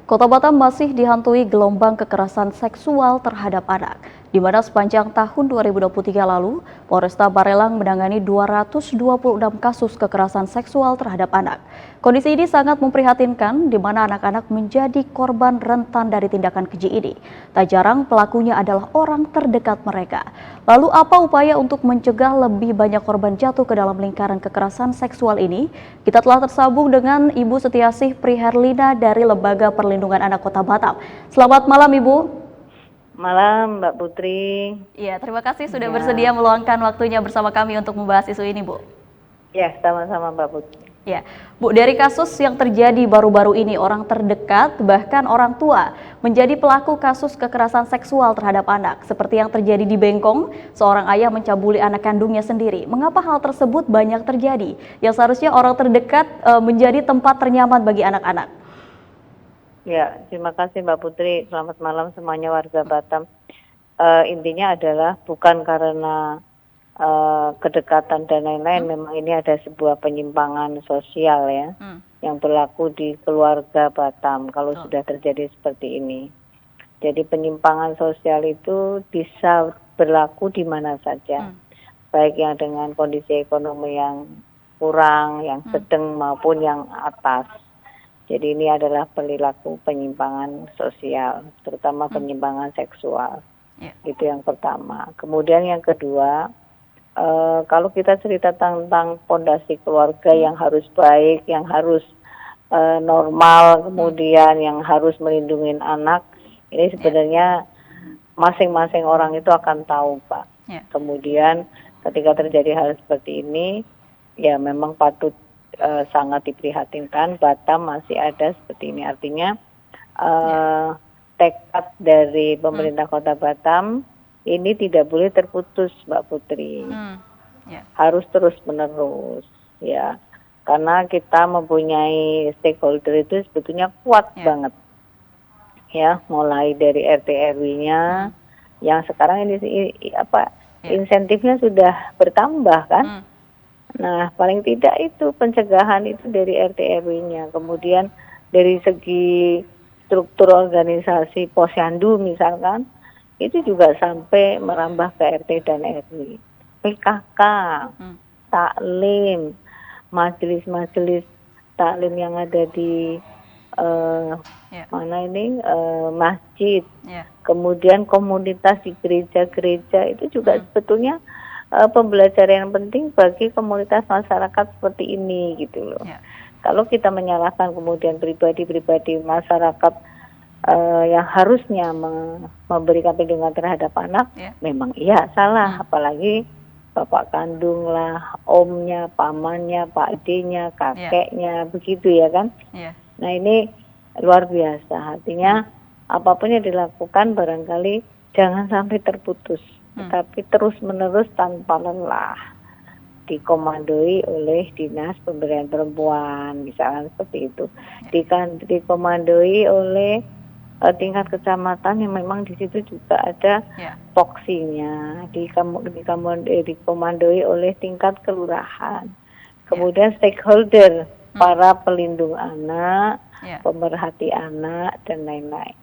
Kota Batam masih dihantui gelombang kekerasan seksual terhadap anak, di mana sepanjang tahun 2023 lalu, Polresta Barelang menangani 226 kasus kekerasan seksual terhadap anak. Kondisi ini sangat memprihatinkan, di mana anak-anak menjadi korban rentan dari tindakan keji ini. Tak jarang pelakunya adalah orang terdekat mereka. Lalu apa upaya untuk mencegah lebih banyak korban jatuh ke dalam lingkaran kekerasan seksual ini? Kita telah tersambung dengan Ibu Setiasih Priherlina dari Lembaga Perlindungan Anak Kota Batam. Selamat malam, Ibu. Malam, Mbak Putri. Iya, terima kasih sudah bersedia Ya, meluangkan waktunya bersama kami untuk membahas isu ini, Bu. ya sama-sama Mbak Putri. Ya, Bu, dari kasus yang terjadi baru-baru ini, orang terdekat bahkan orang tua menjadi pelaku kasus kekerasan seksual terhadap anak. Seperti yang terjadi di Bengkong, seorang ayah mencabuli anak kandungnya sendiri. Mengapa hal tersebut banyak terjadi? Yang seharusnya orang terdekat menjadi tempat ternyaman bagi anak-anak. Ya, terima kasih Mbak Putri. Selamat malam semuanya warga Batam. Intinya adalah bukan karena kedekatan dan lain-lain, memang ini ada sebuah penyimpangan sosial ya, yang berlaku di keluarga Batam kalau sudah terjadi seperti ini. Jadi penyimpangan sosial itu bisa berlaku di mana saja, baik yang dengan kondisi ekonomi yang kurang, yang sedang maupun yang atas. Jadi ini adalah perilaku penyimpangan sosial, terutama penyimpangan seksual. Itu yang pertama. Kemudian yang kedua, kalau kita cerita tentang fondasi keluarga yang harus baik, yang harus normal, kemudian yang harus melindungi anak, ini sebenarnya masing-masing orang itu akan tahu, Pak. Kemudian ketika terjadi hal seperti ini, ya memang patut sangat diprihatinkan. Batam masih ada seperti ini. Artinya tekad dari pemerintah Kota Batam ini tidak boleh terputus, Mbak Putri. Harus terus menerus, ya. Karena kita mempunyai stakeholder itu sebetulnya kuat banget, ya. Mulai dari RT RW-nya, yang sekarang ini insentifnya sudah bertambah kan. Nah, paling tidak itu pencegahan itu dari RT RW-nya. Kemudian dari segi struktur organisasi posyandu misalkan, itu juga sampai merambah ke RT dan RW. PKK, taklim, majelis-majelis taklim yang ada di masjid, kemudian komunitas di gereja-gereja itu juga sebetulnya pembelajaran yang penting bagi komunitas masyarakat seperti ini gitu loh. Kalau kita menyalahkan kemudian pribadi-pribadi masyarakat yang harusnya memberikan perlindungan terhadap anak, memang iya salah, apalagi bapak kandung lah, omnya, pamannya, pak D-nya, kakeknya, begitu ya kan. Nah ini luar biasa, artinya apapun yang dilakukan barangkali jangan sampai terputus, tetapi terus menerus tanpa lelah, dikomandoi oleh Dinas Pemberdayaan Perempuan, misalnya seperti itu, dikomandoi oleh tingkat kecamatan yang memang di situ juga ada poksinya, dikomandoi oleh tingkat kelurahan, kemudian stakeholder, para pelindung anak, pemerhati anak dan lain-lain.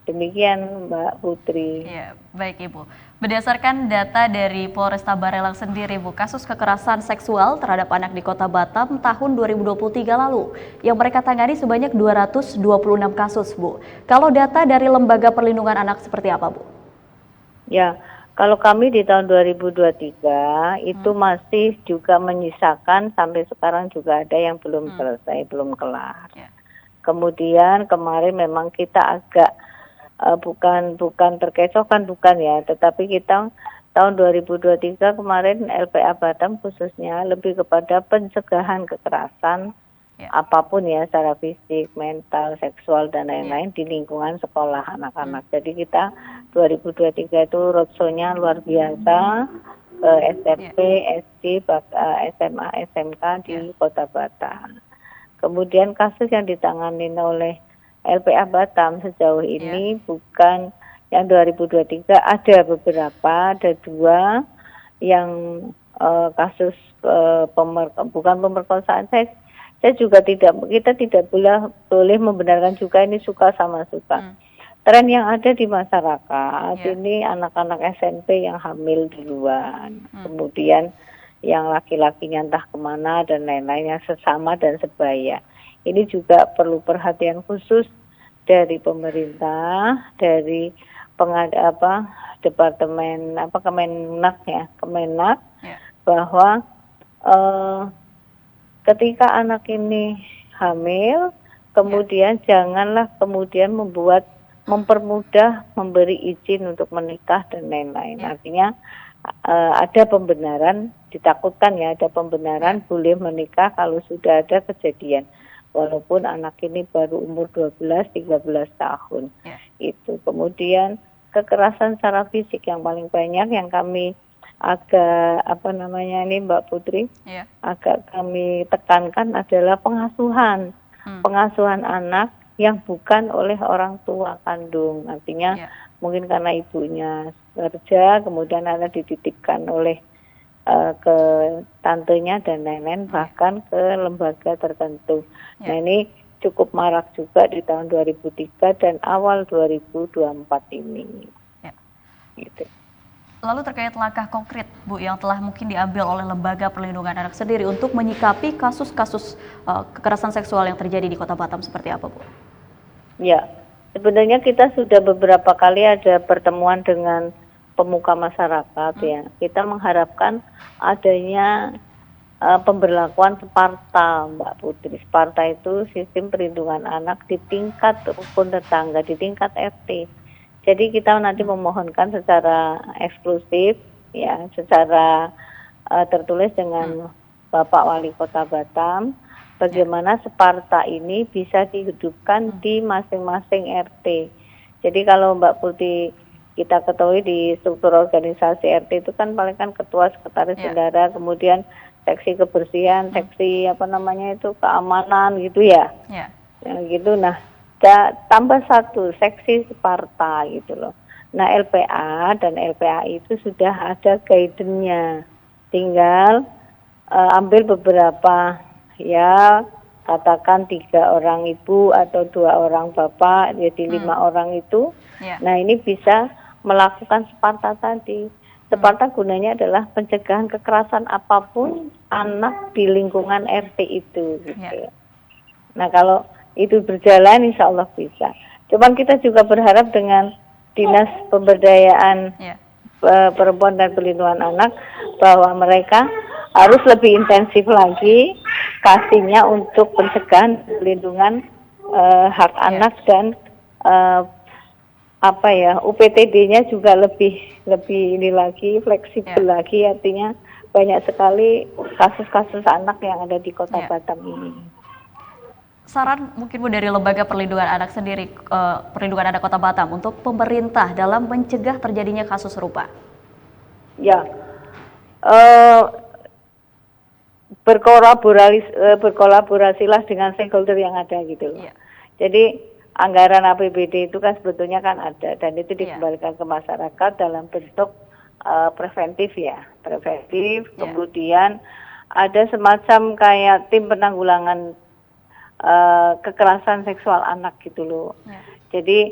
Demikian Mbak Putri. Ya, baik Ibu. Berdasarkan data dari Polresta Barelang sendiri, Bu, kasus kekerasan seksual terhadap anak di Kota Batam tahun 2023 lalu yang mereka tangani sebanyak 226 kasus, Bu. Kalau data dari Lembaga Perlindungan Anak seperti apa, Bu? Ya, kalau kami di tahun 2023 itu masih juga menyisakan, sampai sekarang juga ada yang belum selesai, belum kelar. Kemudian kemarin memang kita agak bukan terkecohkan, bukan ya, tetapi kita tahun 2023 kemarin LPA Batam khususnya lebih kepada pencegahan kekerasan apapun ya, secara fisik, mental, seksual dan lain-lain di lingkungan sekolah anak-anak. Jadi kita 2023 itu roadshow-nya luar biasa ke SMP, SD, SMA, SMK di Kota Batam. Kemudian kasus yang ditangani oleh LPA Batam sejauh ini bukan yang 2023, ada beberapa, ada 2 yang kasus bukan pemerkosaan. kita tidak boleh membenarkan juga ini suka sama suka. Tren yang ada di masyarakat ini anak-anak SMP yang hamil duluan, kemudian yang laki-lakinya entah kemana dan lain-lainnya sesama dan sebaya. Ini juga perlu perhatian khusus dari pemerintah, dari departemen Kemenak ya, Kemenak, bahwa ketika anak ini hamil, kemudian janganlah kemudian mempermudah memberi izin untuk menikah dan lain-lain. Artinya ada pembenaran, ditakutkan ya ada pembenaran boleh menikah kalau sudah ada kejadian. Walaupun anak ini baru umur 12-13 tahun. Itu. Kemudian kekerasan secara fisik yang paling banyak yang kami agak Mbak Putri, agak kami tekankan adalah pengasuhan anak yang bukan oleh orang tua kandung. Artinya mungkin karena ibunya kerja, kemudian anak dititipkan oleh ke tantenya dan lain-lain, bahkan ke lembaga tertentu. Nah ini cukup marak juga di tahun 2003 dan awal 2024 ini. Gitu. Lalu terkait langkah konkret, Bu, yang telah mungkin diambil oleh Lembaga Perlindungan Anak sendiri untuk menyikapi kasus-kasus kekerasan seksual yang terjadi di Kota Batam seperti apa, Bu? Ya, sebenarnya kita sudah beberapa kali ada pertemuan dengan pemuka masyarakat ya. Kita mengharapkan adanya pemberlakuan Sparta, Mbak Putri. Sparta itu sistem perlindungan anak di tingkat rukun tetangga, di tingkat RT. Jadi kita nanti memohonkan secara eksklusif, ya, secara tertulis dengan Bapak Wali Kota Batam, bagaimana Sparta ini bisa dihidupkan di masing-masing RT. Jadi kalau Mbak Putri kita ketahui di struktur organisasi RT itu kan paling kan ketua, sekretaris bendara, kemudian seksi kebersihan, seksi keamanan gitu ya. Gitu. Nah, tambah satu seksi Sparta gitu loh. Nah, LPA dan LPA itu sudah ada guidance-nya. Tinggal ambil beberapa ya, katakan 3 orang ibu atau 2 orang bapak, jadi 5 orang itu. Nah, ini bisa melakukan Sparta tadi. Sparta gunanya adalah pencegahan kekerasan apapun anak di lingkungan RT itu gitu. Nah, kalau itu berjalan insya Allah bisa. Cuman kita juga berharap dengan Dinas Pemberdayaan Perempuan dan Perlindungan Anak bahwa mereka harus lebih intensif lagi kasihnya untuk pencegahan perlindungan hak anak dan UPTD-nya juga lebih ini lagi fleksibel lagi, artinya banyak sekali kasus-kasus anak yang ada di Kota Batam ini. Saran mungkin Bu dari Lembaga Perlindungan Anak sendiri, Perlindungan Anak Kota Batam untuk pemerintah dalam mencegah terjadinya kasus serupa. Ya, berkolaborasilah dengan stakeholder yang ada gitu. Jadi anggaran APBD itu kan sebetulnya kan ada dan itu dikembalikan ke masyarakat dalam bentuk preventif ya, kemudian ada semacam kayak tim penanggulangan kekerasan seksual anak gitu loh. Jadi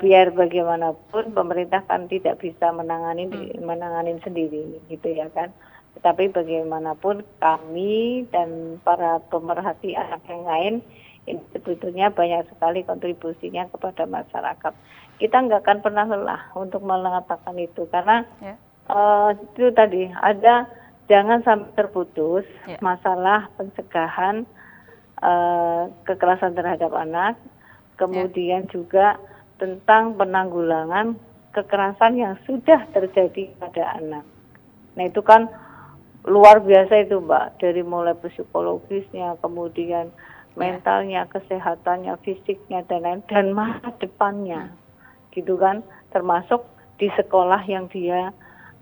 biar bagaimanapun pemerintah kan tidak bisa menangani sendiri gitu ya kan. Tetapi bagaimanapun kami dan para pemerhati anak yang lain ini sebetulnya banyak sekali kontribusinya kepada masyarakat. Kita nggak akan pernah lelah untuk mengatakan itu karena itu tadi ada jangan sampai terputus masalah pencegahan kekerasan terhadap anak, kemudian juga tentang penanggulangan kekerasan yang sudah terjadi pada anak. Nah itu kan luar biasa itu Mbak, dari mulai psikologisnya, kemudian mentalnya, kesehatannya, fisiknya dan lain, dan masa depannya, gitu kan, termasuk di sekolah yang dia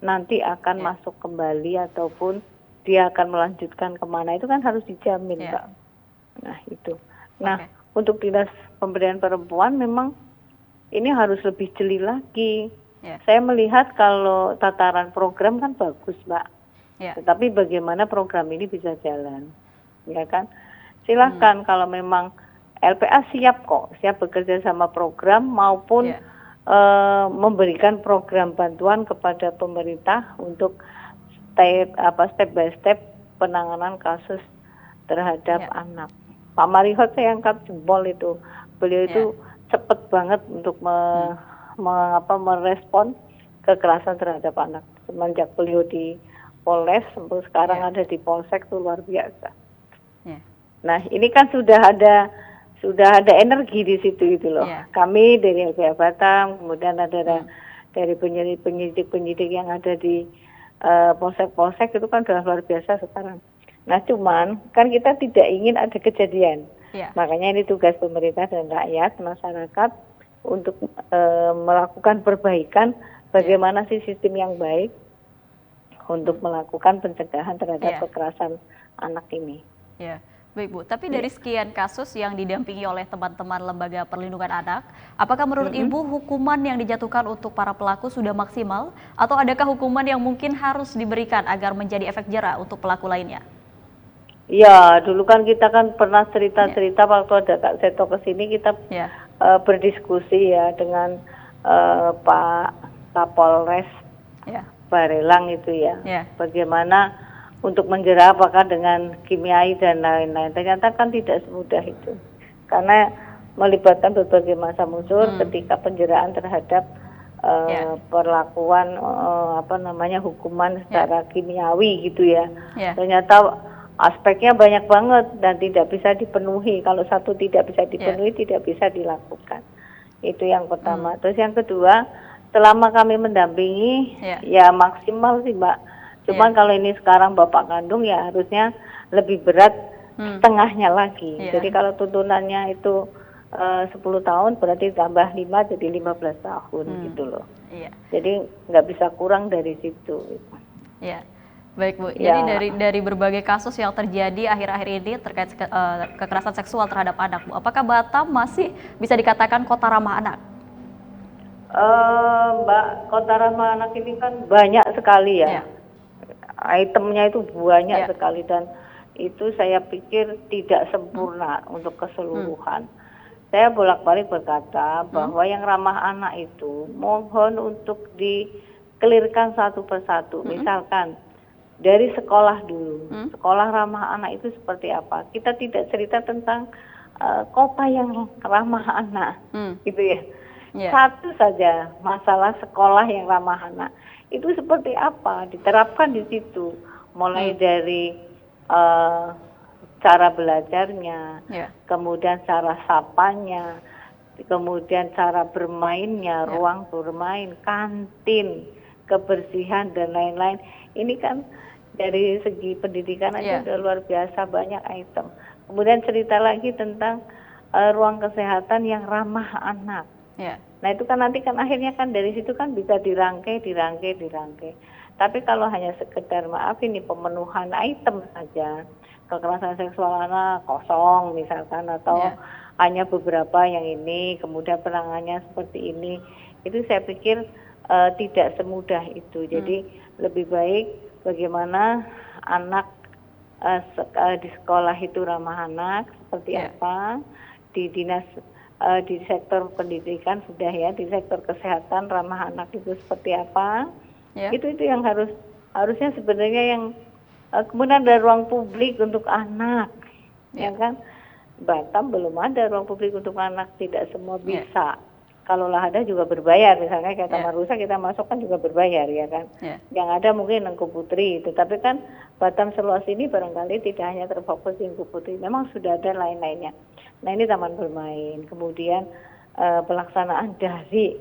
nanti akan masuk kembali ataupun dia akan melanjutkan kemana, itu kan harus dijamin Mbak. Nah itu. Nah untuk Dinas Pemberdayaan Perempuan memang ini harus lebih jeli lagi. Saya melihat kalau tataran program kan bagus Mbak. Tetapi bagaimana program ini bisa jalan, ya kan? Silahkan kalau memang LPA siap kok, siap bekerja sama program maupun Ya. memberikan program bantuan kepada pemerintah untuk step by step penanganan kasus terhadap Ya. anak. Pak Marihot saya angkat jempol itu. Beliau itu Ya. cepat banget untuk merespon kekerasan terhadap anak. Semenjak beliau di Polres sampai sekarang Ya. ada di Polsek itu luar biasa. Ya. Nah, ini kan sudah ada energi di situ gitu loh. Ya. Kami dari LPA Batam, kemudian ada dari penyidik-penyidik yang ada di polsek-polsek itu kan sudah luar biasa sekarang. Nah, cuman kan kita tidak ingin ada kejadian. Ya. Makanya ini tugas pemerintah dan rakyat, masyarakat untuk melakukan perbaikan bagaimana sih sistem yang baik untuk melakukan pencegahan terhadap kekerasan anak ini. Ya. Baik Bu, tapi dari sekian kasus yang didampingi oleh teman-teman Lembaga Perlindungan Anak, apakah menurut Ibu hukuman yang dijatuhkan untuk para pelaku sudah maksimal atau adakah hukuman yang mungkin harus diberikan agar menjadi efek jera untuk pelaku lainnya? Ya, dulu kan kita kan pernah cerita-cerita waktu ada Kak Seto ke sini kita berdiskusi ya dengan Pak Kapolres Barelang itu ya. Bagaimana untuk menjera apakah dengan kimiai dan lain-lain. Ternyata kan tidak semudah itu. Karena melibatkan berbagai macam unsur ketika penjeraan terhadap perlakuan hukuman secara kimiawi gitu ya. Ternyata aspeknya banyak banget dan tidak bisa dipenuhi. Kalau satu tidak bisa dipenuhi, tidak bisa dilakukan. Itu yang pertama. Terus yang kedua, selama kami mendampingi, ya maksimal sih Mbak. Cuman kalau ini sekarang bapak kandung ya harusnya lebih berat setengahnya lagi. Jadi kalau tuntunannya itu 10 tahun berarti tambah 5 jadi 15 tahun gitu loh. Jadi nggak bisa kurang dari situ. Iya. Baik Bu, jadi dari berbagai kasus yang terjadi akhir-akhir ini terkait kekerasan seksual terhadap anak, Bu, apakah Batam masih bisa dikatakan kota ramah anak? Mbak, kota ramah anak ini kan banyak sekali ya. Itemnya itu banyak sekali dan itu saya pikir tidak sempurna untuk keseluruhan. Saya bolak-balik berkata bahwa yang ramah anak itu mohon untuk dikelirkan satu persatu. Misalkan dari sekolah dulu, sekolah ramah anak itu seperti apa? Kita tidak cerita tentang kota yang ramah anak, gitu ya. Satu saja masalah sekolah yang ramah anak itu seperti apa? Diterapkan di situ, mulai dari cara belajarnya, kemudian cara sapanya, kemudian cara bermainnya, ruang bermain, kantin, kebersihan dan lain-lain. Ini kan dari segi pendidikan aja udah luar biasa banyak item. Kemudian cerita lagi tentang ruang kesehatan yang ramah anak. Nah itu kan nanti kan akhirnya kan dari situ kan bisa dirangkai. Tapi kalau hanya sekedar maaf ini pemenuhan item saja, kekerasan seksual anak kosong misalkan atau hanya beberapa yang ini, kemudian penanganannya seperti ini, itu saya pikir tidak semudah itu. Jadi lebih baik bagaimana anak di sekolah itu ramah anak seperti apa, di dinas di sektor pendidikan sudah ya, di sektor kesehatan ramah anak itu seperti apa, itu yang harusnya sebenarnya yang kemudian ada ruang publik untuk anak, ya kan? Batam belum ada ruang publik untuk anak, tidak semua bisa. Kalau lah ada juga berbayar, misalnya kayak Taman Rusa kita masuk kan juga berbayar ya kan. Yang ada mungkin Engku Putri, tetapi kan Batam seluas ini barangkali tidak hanya terfokus di Engku Putri, memang sudah ada lain-lainnya. Nah ini taman bermain, kemudian pelaksanaan dari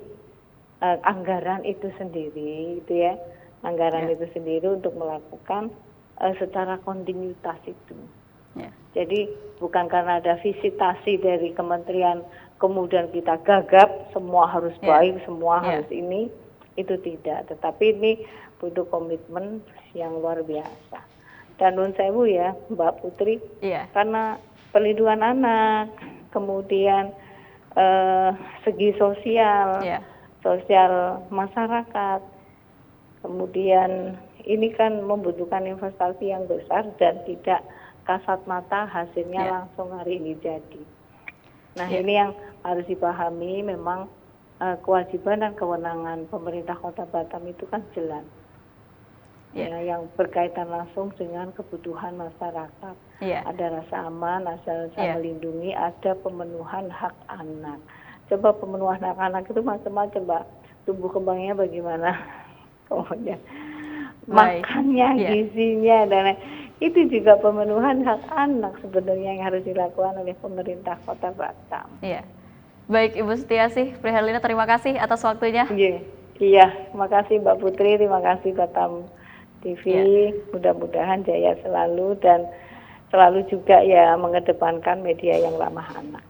anggaran itu sendiri, itu ya, anggaran itu sendiri untuk melakukan secara kontinuitas itu. Jadi bukan karena ada visitasi dari kementerian kemudian kita gagap semua harus baik, semua harus ini, itu tidak. Tetapi ini butuh komitmen yang luar biasa. Dan nun sewu ya Mbak Putri, karena perlindungan anak, kemudian segi sosial, sosial masyarakat, kemudian ini kan membutuhkan investasi yang besar dan tidak kasat mata hasilnya Ya. langsung hari ini jadi. Nah, Ya. ini yang harus dipahami, memang kewajiban dan kewenangan pemerintah Kota Batam itu kan jelas. Ya. Ya, yang berkaitan langsung dengan kebutuhan masyarakat. Ya. Ada rasa aman, ada rasa Ya. melindungi, ada pemenuhan hak anak. Coba pemenuhan hak anak itu macam-macam, Mbak. Tumbuh kembangnya bagaimana? Kemudian Baik. makannya, Ya. gizinya, dan itu juga pemenuhan hak anak sebenarnya yang harus dilakukan oleh pemerintah Kota Batam. Iya. Baik, Ibu Setiasih Priharlina, terima kasih atas waktunya. Iya, terima kasih Mbak Putri, terima kasih Batam TV. Ya. Mudah-mudahan jaya selalu dan selalu juga ya mengedepankan media yang ramah anak.